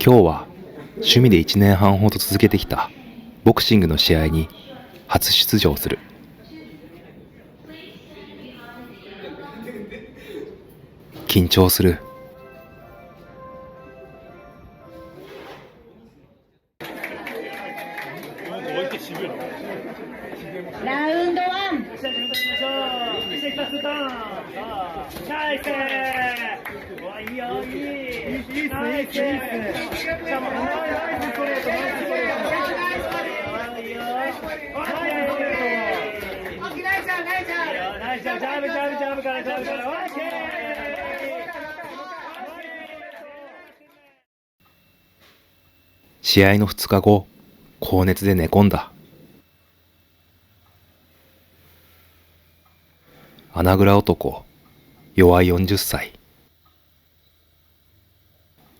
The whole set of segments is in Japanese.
今日は趣味で1年半ほど続けてきたボクシングの試合に初出場する。緊張する。ラウンドワン。試合の2日後、高熱で寝込んだ。穴蔵男、弱い40歳。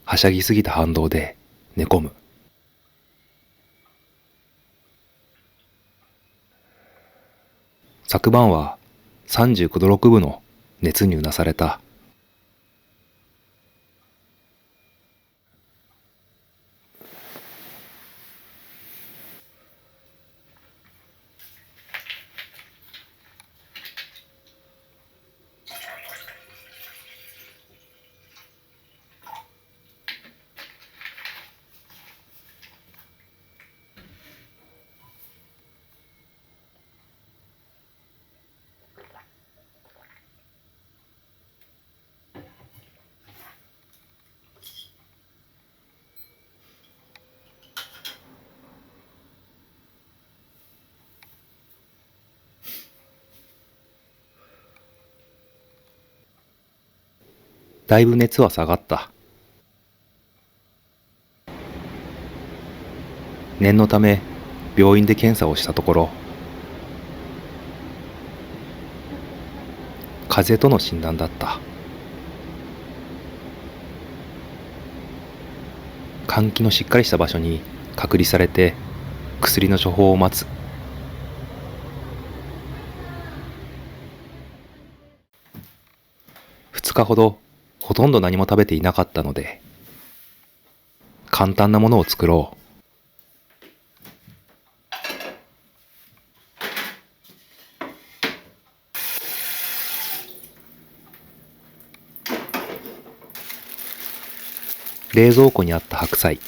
はしゃぎすぎた反動で寝込む。昨晩は39度6分の熱にうなされた。だいぶ熱は下がった。念のため病院で検査をしたところ、風邪との診断だった。換気のしっかりした場所に隔離されて薬の処方を待つ。2日ほどほとんど何も食べていなかったので、簡単なものを作ろう。冷蔵庫にあった白菜、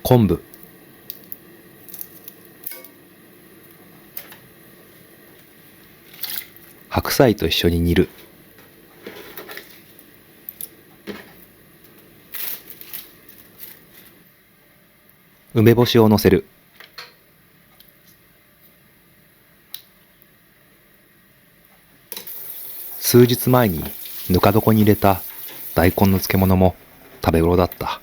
昆布、白菜と一緒に煮る。梅干しをのせる。数日前にぬか床に入れた大根の漬物も食べ頃だった。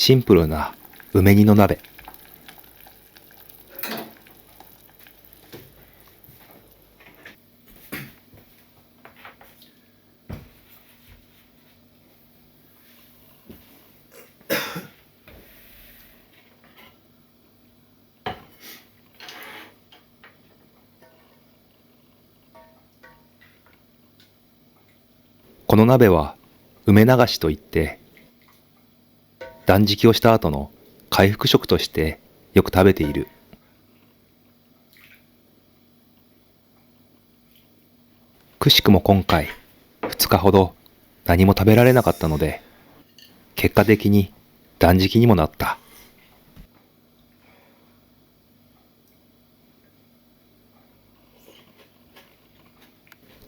シンプルな梅煮の鍋。この鍋は梅流しといって、断食をした後の回復食としてよく食べている。くしくも今回2日ほど何も食べられなかったので、結果的に断食にもなった。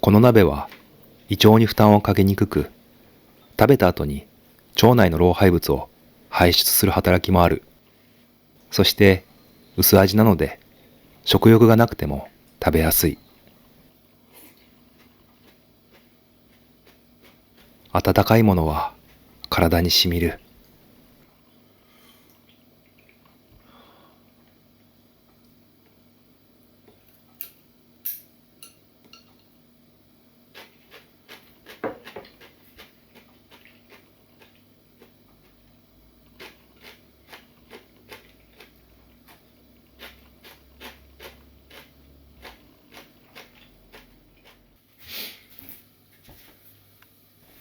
この鍋は胃腸に負担をかけにくく、食べた後に腸内の老廃物を排出する働きもある。そして薄味なので食欲がなくても食べやすい。温かいものは体にしみる。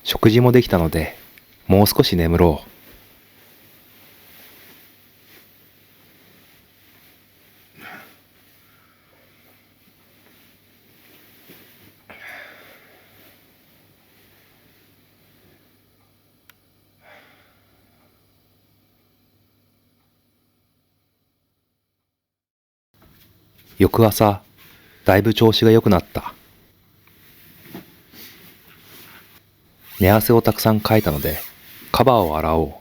食事もできたので、もう少し眠ろう。翌朝、だいぶ調子が良くなった。寝汗をたくさんかいたので、カバーを洗おう。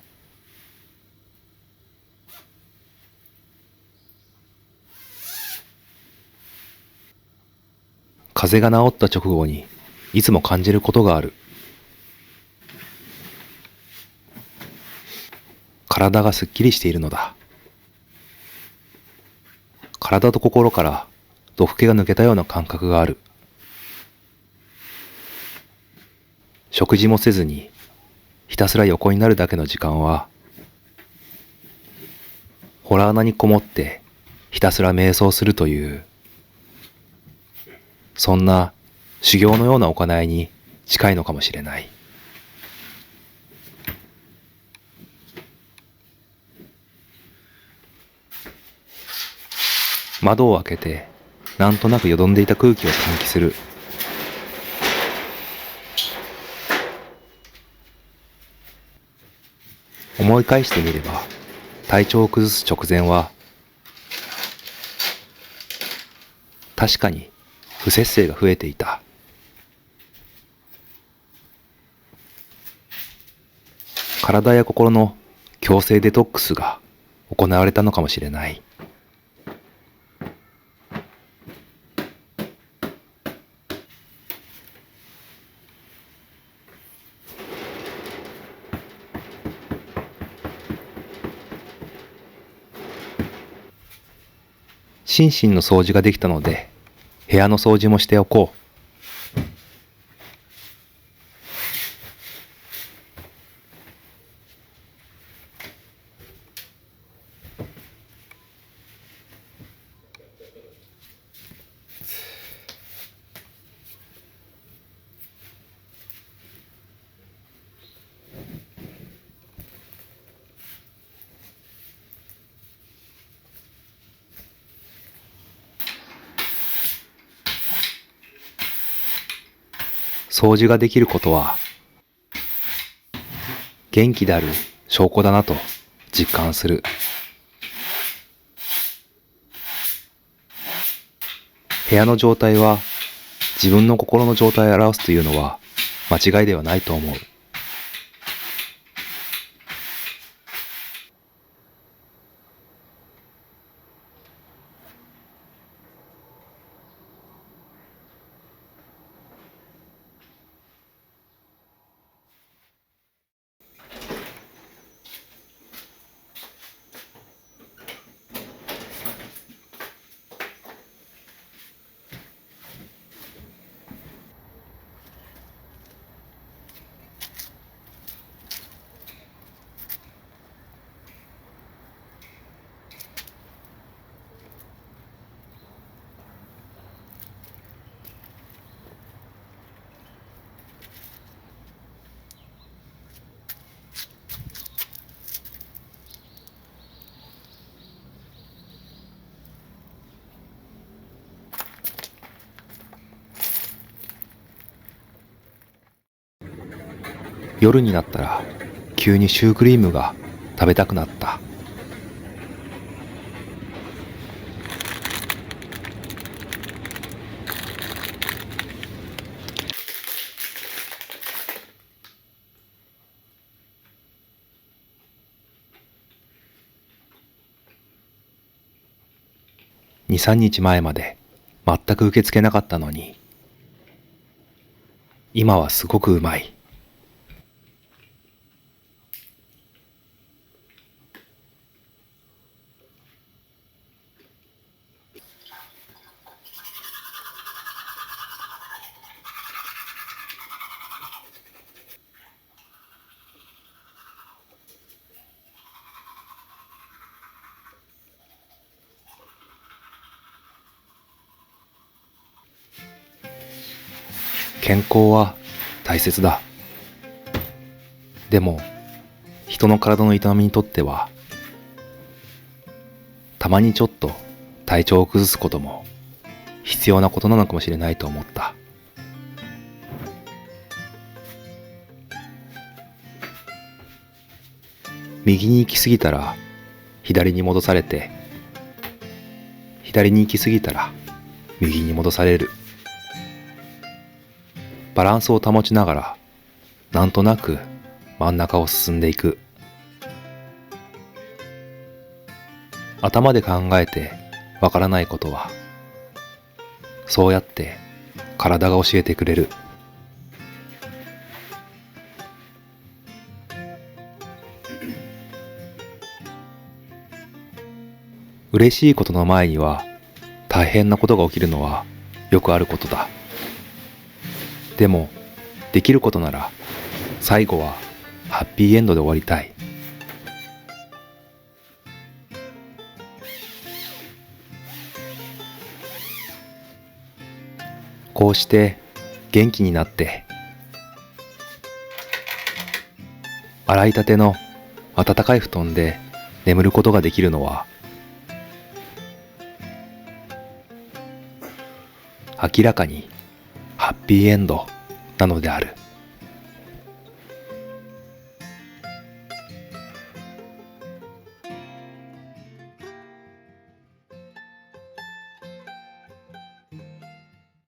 風邪が治った直後にいつも感じることがある。体がすっきりしているのだ。体と心から毒気が抜けたような感覚がある。食事もせずにひたすら横になるだけの時間は、洞穴にこもってひたすら瞑想するという、そんな修行のような行いに近いのかもしれない。窓を開けてなんとなくよどんでいた空気を換気する。思い返してみれば、体調を崩す直前は確かに不摂生が増えていた。体や心の強制デトックスが行われたのかもしれない。心身の掃除ができたので、部屋の掃除もしておこう。掃除ができることは元気である証拠だなと実感する。部屋の状態は自分の心の状態を表すというのは間違いではないと思う。夜になったら急にシュークリームが食べたくなった。2、3日前まで全く受け付けなかったのに、今はすごくうまい。健康は大切だ。でも、人の体の営みにとっては、たまにちょっと体調を崩すことも必要なことなのかもしれないと思った。右に行き過ぎたら左に戻されて、左に行き過ぎたら右に戻される。バランスを保ちながら、なんとなく真ん中を進んでいく。頭で考えてわからないことは、そうやって体が教えてくれる。嬉しいことの前には大変なことが起きるのはよくあることだ。でも、できることなら最後はハッピーエンドで終わりたい。こうして元気になって洗いたての暖かい布団で眠ることができるのは明らかにハッピーエンドなのである。